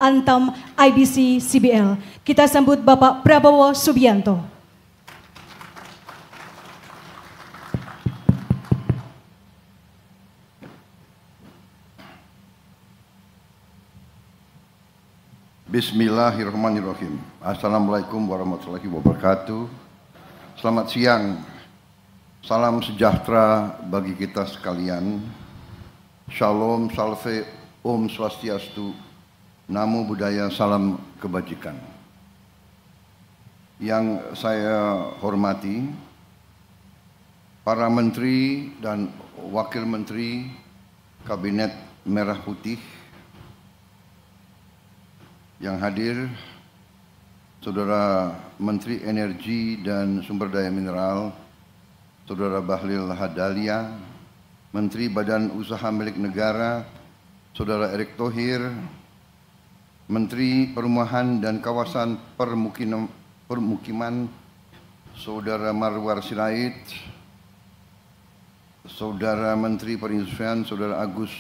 Antam IBC CBL. Kita sambut Bapak Prabowo Subianto. Bismillahirrahmanirrahim. Assalamualaikum warahmatullahi wabarakatuh. Selamat siang. Salam sejahtera bagi kita sekalian. Shalom, salve, Om Swastiastu, Namo Buddhaya, salam kebajikan. Yang saya hormati, para menteri dan wakil menteri Kabinet Merah Putih yang hadir, Saudara Menteri Energi dan Sumber Daya Mineral, Saudara Bahlil Lahadalia, Menteri Badan Usaha Milik Negara, Saudara Erick Thohir, Menteri Perumahan dan Kawasan Permukiman, Saudara Marwar Sirait, Saudara Menteri Perindustrian, Saudara Agus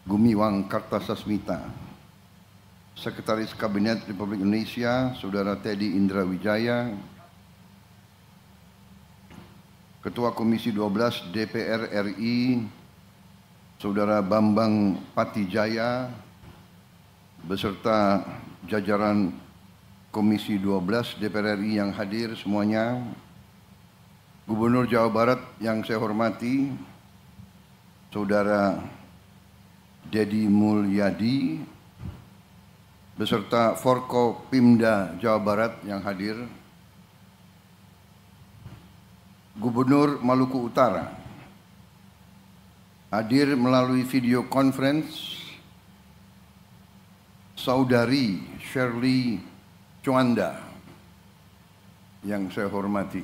Gumiwang Kartasasmita, Sekretaris Kabinet Republik Indonesia, Saudara Teddy Indra Wijaya, Ketua Komisi 12 DPR RI, Saudara Bambang Patijaya, beserta jajaran Komisi 12 DPR RI yang hadir semuanya, Gubernur Jawa Barat yang saya hormati, Saudara Deddy Mulyadi, beserta Forkopimda Jawa Barat yang hadir, Gubernur Maluku Utara hadir melalui video conference, Saudari Shirley Chuanda yang saya hormati.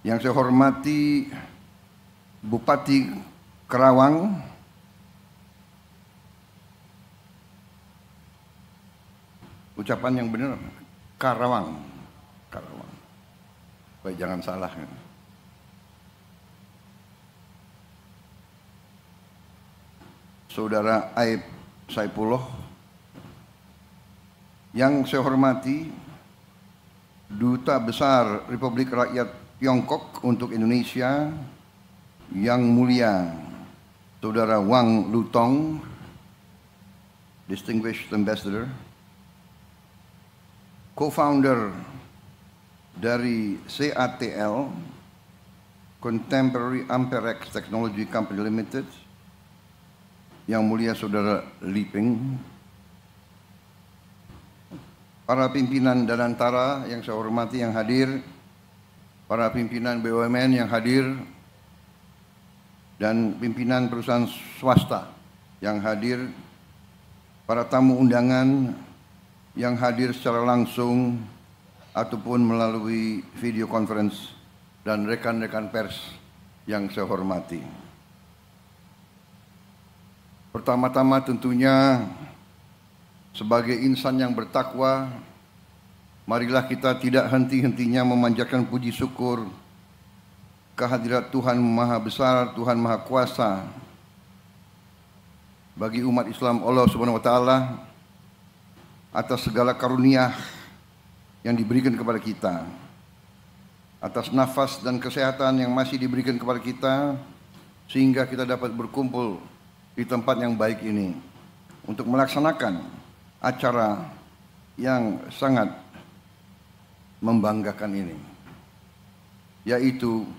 Yang saya hormati Bupati Karawang, ucapan yang benar, Karawang. Baik, jangan salah. Saudara Aib Saipullah, yang saya hormati Duta Besar Republik Rakyat Tiongkok untuk Indonesia, Yang Mulia Saudara Wang Lutong, Distinguished Ambassador, co-founder dari CATL, Contemporary Amperex Technology Company Limited, Yang Mulia Saudara Li Peng, para pimpinan Danantara yang saya hormati yang hadir, para pimpinan BUMN yang hadir, dan pimpinan perusahaan swasta yang hadir, para tamu undangan yang hadir secara langsung ataupun melalui video conference, dan rekan-rekan pers yang saya hormati. Pertama-tama tentunya sebagai insan yang bertakwa, marilah kita tidak henti-hentinya memanjatkan puji syukur kehadirat Tuhan Maha Besar, Tuhan Maha Kuasa bagi umat Islam Allah Subhanahu wa taala atas segala karunia yang diberikan kepada kita, atas nafas dan kesehatan yang masih diberikan kepada kita, sehingga kita dapat berkumpul di tempat yang baik ini untuk melaksanakan acara yang sangat membanggakan ini, yaitu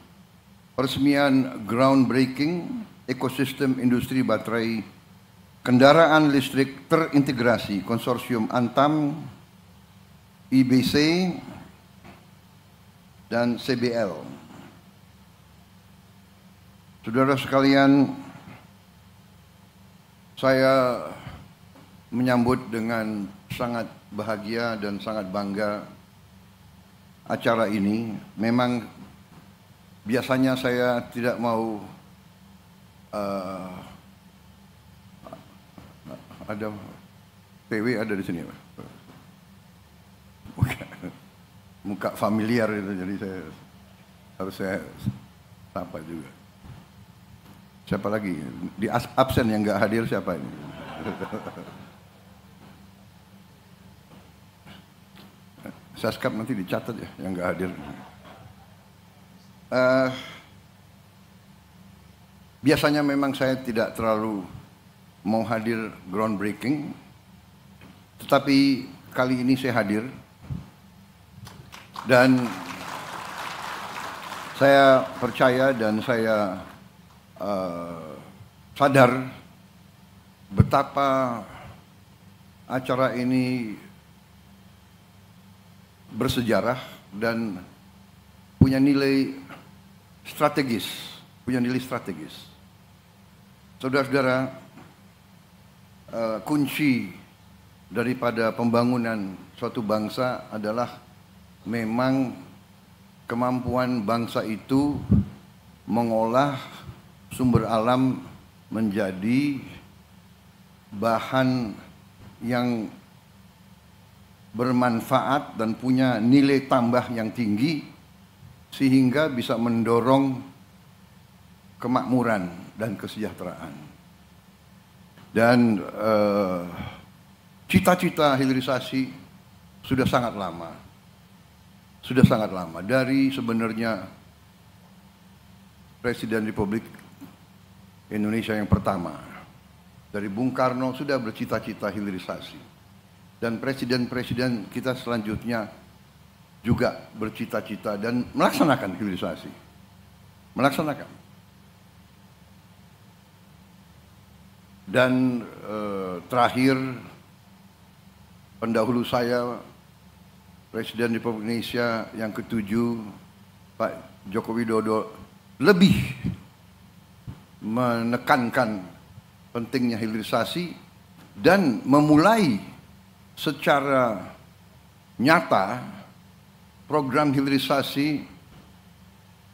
peresmian groundbreaking ekosistem industri baterai kendaraan listrik terintegrasi konsorsium Antam, IBC, dan CBL. Saudara sekalian, saya menyambut dengan sangat bahagia dan sangat bangga acara ini. Memang biasanya saya tidak mau ada PW ada di sini, muka familiar itu, jadi saya harus sapa juga. Siapa lagi? Di absen yang nggak hadir siapa ini? Saskap nanti dicatat ya yang nggak hadir. Biasanya memang saya tidak terlalu mau hadir groundbreaking, tetapi kali ini saya hadir dan saya percaya dan saya sadar betapa acara ini bersejarah dan punya nilai strategis, Saudara-saudara, kunci daripada pembangunan suatu bangsa adalah memang kemampuan bangsa itu mengolah sumber alam menjadi bahan yang bermanfaat dan punya nilai tambah yang tinggi sehingga bisa mendorong kemakmuran dan kesejahteraan. Dan cita-cita hilirisasi sudah sangat lama. Dari sebenarnya Presiden Republik Indonesia yang pertama, dari Bung Karno sudah bercita-cita hilirisasi. Dan presiden-presiden kita selanjutnya juga bercita-cita dan melaksanakan hilirisasi. Dan terakhir, pendahulu saya, Presiden Republik Indonesia yang ke-7, Pak Joko Widodo, lebih menekankan pentingnya hilirisasi dan memulai secara nyata program hilirisasi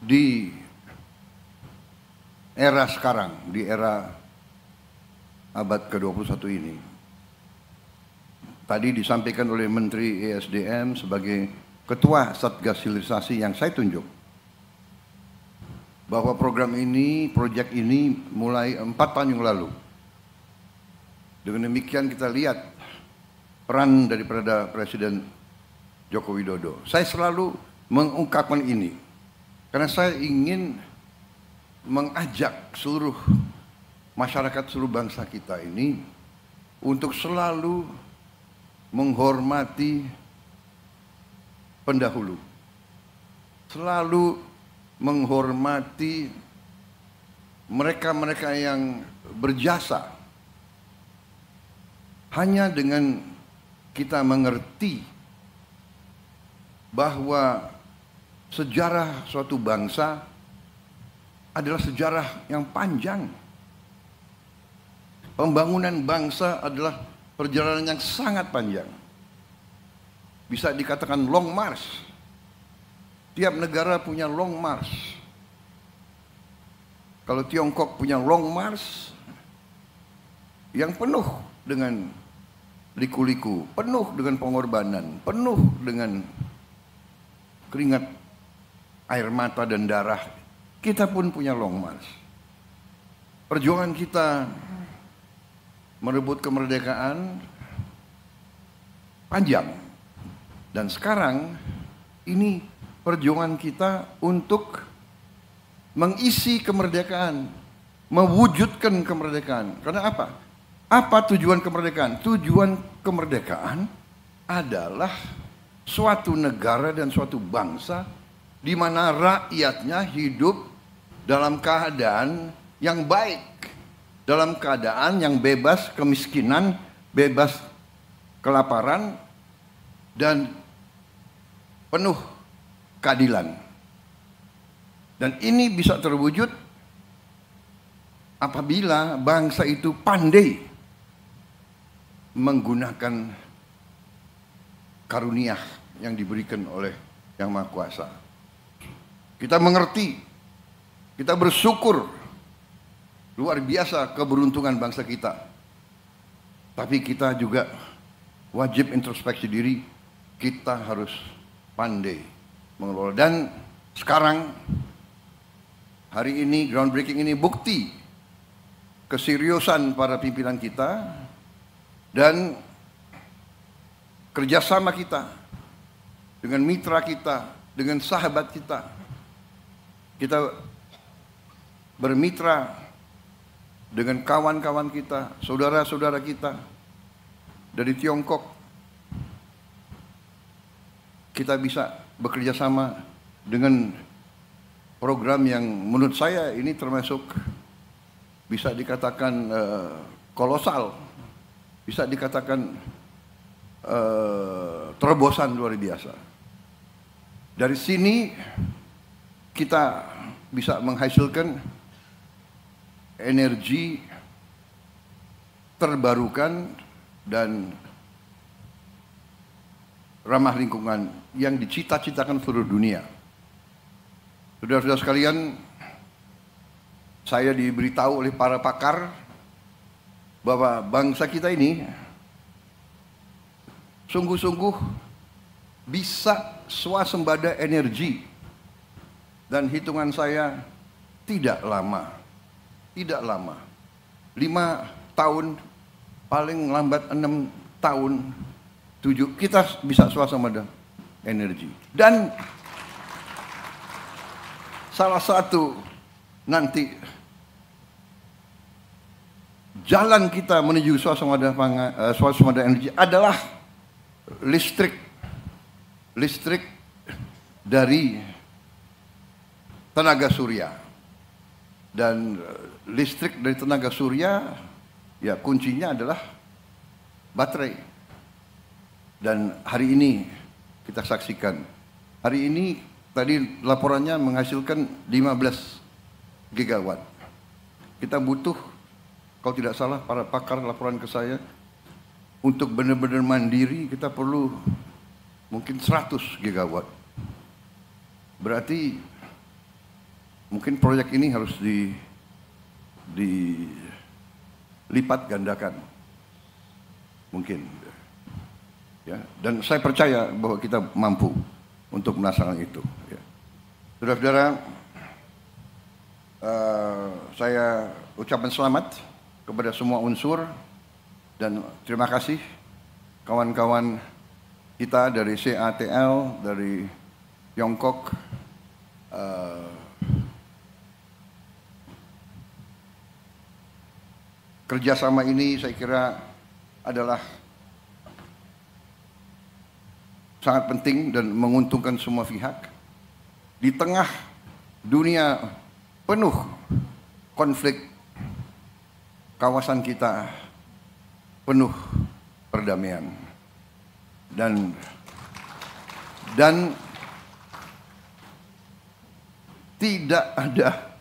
di era sekarang, di era abad ke-21 ini. Tadi disampaikan oleh Menteri ESDM sebagai Ketua Satgas Hilirisasi yang saya tunjuk, bahwa program ini, proyek ini mulai 4 tahun yang lalu. Dengan demikian kita lihat peran daripada Presiden Joko Widodo. Saya selalu mengungkapkan ini karena saya ingin mengajak seluruh masyarakat, seluruh bangsa kita ini untuk selalu menghormati pendahulu, selalu menghormati mereka-mereka yang berjasa. Hanya dengan kita mengerti bahwa sejarah suatu bangsa adalah sejarah yang panjang. Pembangunan bangsa adalah perjalanan yang sangat panjang. Bisa dikatakan long march. Tiap negara punya long march. Kalau Tiongkok punya long march yang penuh dengan liku-liku, penuh dengan pengorbanan, penuh dengan keringat, air mata dan darah. Kita pun punya long march. Perjuangan kita merebut kemerdekaan panjang. Dan sekarang ini perjuangan kita untuk mengisi kemerdekaan, mewujudkan kemerdekaan. Karena apa? Apa tujuan kemerdekaan? Tujuan kemerdekaan adalah suatu negara dan suatu bangsa di mana rakyatnya hidup dalam keadaan yang baik, dalam keadaan yang bebas kemiskinan, bebas kelaparan, dan penuh keadilan. Dan ini bisa terwujud apabila bangsa itu pandai menggunakan karunia yang diberikan oleh Yang Maha Kuasa. Kita mengerti, kita bersyukur, luar biasa keberuntungan bangsa kita. Tapi kita juga wajib introspeksi diri, kita harus pandai mengelola. Dan sekarang, hari ini, groundbreaking ini bukti keseriusan para pimpinan kita, dan kerjasama kita dengan mitra kita, dengan sahabat kita. Kita bermitra dengan kawan-kawan kita, saudara-saudara kita dari Tiongkok. Kita bisa bekerja sama dengan program yang menurut saya ini termasuk bisa dikatakan kolosal, bisa dikatakan terobosan luar biasa. Dari sini kita bisa menghasilkan energi terbarukan dan ramah lingkungan yang dicita-citakan seluruh dunia. Saudara-saudara sekalian, saya diberitahu oleh para pakar bahwa bangsa kita ini sungguh-sungguh bisa swasembada energi, dan hitungan saya tidak lama, 5 tahun, paling lambat 6 tahun, 7, kita bisa swasembada energi. Dan salah satu nanti jalan kita menuju swasembada energi adalah listrik dari tenaga surya. Dan listrik dari tenaga surya, ya kuncinya adalah baterai. Dan hari ini kita saksikan, hari ini tadi laporannya menghasilkan 15 gigawatt. Kita butuh, kalau tidak salah para pakar laporan ke saya, untuk benar-benar mandiri kita perlu mungkin 100 gigawatt. Berarti mungkin proyek ini harus dilipat gandakan. Mungkin. Ya, dan saya percaya bahwa kita mampu untuk melaksanakan itu. Ya. Saudara-saudara, saya ucapkan selamat kepada semua unsur dan terima kasih kawan-kawan kita dari CATL, dari Tiongkok, kerjasama ini saya kira adalah sangat penting dan menguntungkan semua pihak. Di tengah dunia penuh konflik, kawasan kita penuh perdamaian. Dan tidak ada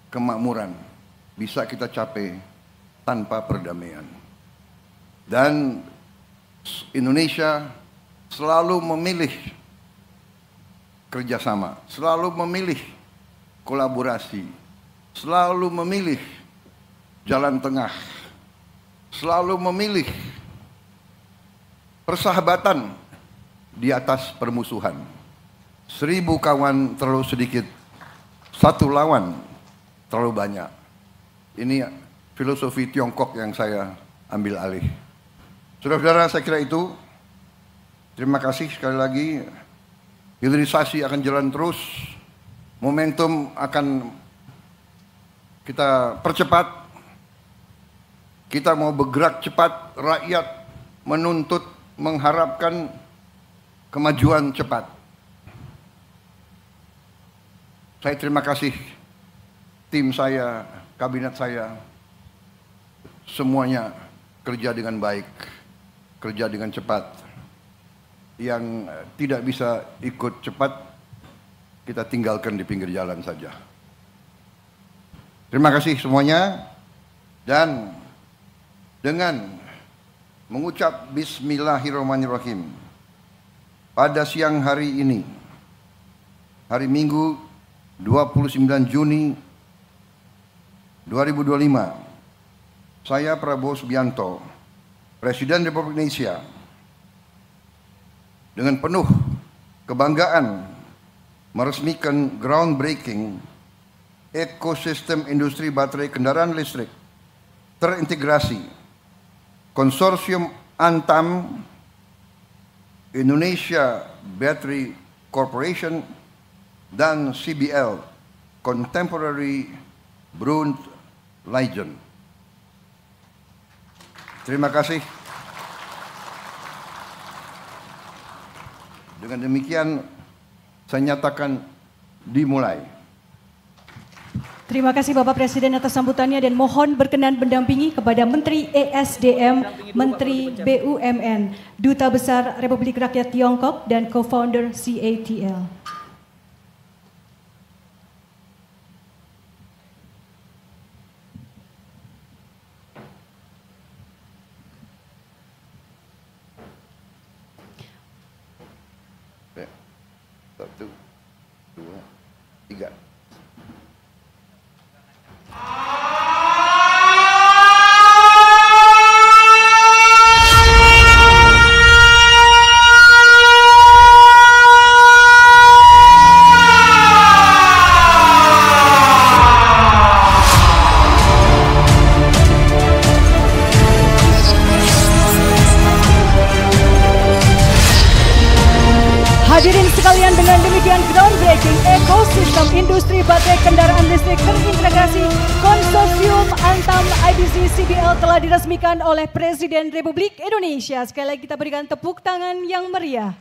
kemakmuran bisa kita capai tanpa perdamaian. Dan Indonesia selalu memilih kerjasama, selalu memilih kolaborasi, selalu memilih jalan tengah, selalu memilih persahabatan di atas permusuhan. 1000 kawan terlalu sedikit, 1 lawan terlalu banyak. Ini filosofi Tiongkok yang saya ambil alih. Saudara-saudara, saya kira itu. Terima kasih sekali lagi. Hilirisasi akan jalan terus. Momentum akan kita percepat. Kita mau bergerak cepat. Rakyat menuntut, mengharapkan kemajuan cepat. Saya terima kasih tim saya, kabinet saya. Semuanya kerja dengan baik, kerja dengan cepat. Yang tidak bisa ikut cepat, kita tinggalkan di pinggir jalan saja. Terima kasih semuanya. Dan dengan mengucap Bismillahirrahmanirrahim, pada siang hari ini, hari Minggu 29 Juni 2025, saya Prabowo Subianto, Presiden Republik Indonesia, dengan penuh kebanggaan meresmikan groundbreaking ekosistem industri baterai kendaraan listrik terintegrasi Konsorsium Antam, Indonesia Battery Corporation, dan CBL, Contemporary Bronze Legend. Terima kasih. Dengan demikian, saya nyatakan dimulai. Terima kasih Bapak Presiden atas sambutannya dan mohon berkenan mendampingi kepada Menteri ESDM, Menteri BUMN, Duta Besar Republik Rakyat Tiongkok dan Co-founder CATL. Satu, dua, tiga. Hadirin sekalian, dengan demikian groundbreaking ekosistem industri baterai kendaraan listrik terintegrasi Konsorsium Antam IBC CBL telah diresmikan oleh Presiden Republik Indonesia. Sekali lagi kita berikan tepuk tangan yang meriah.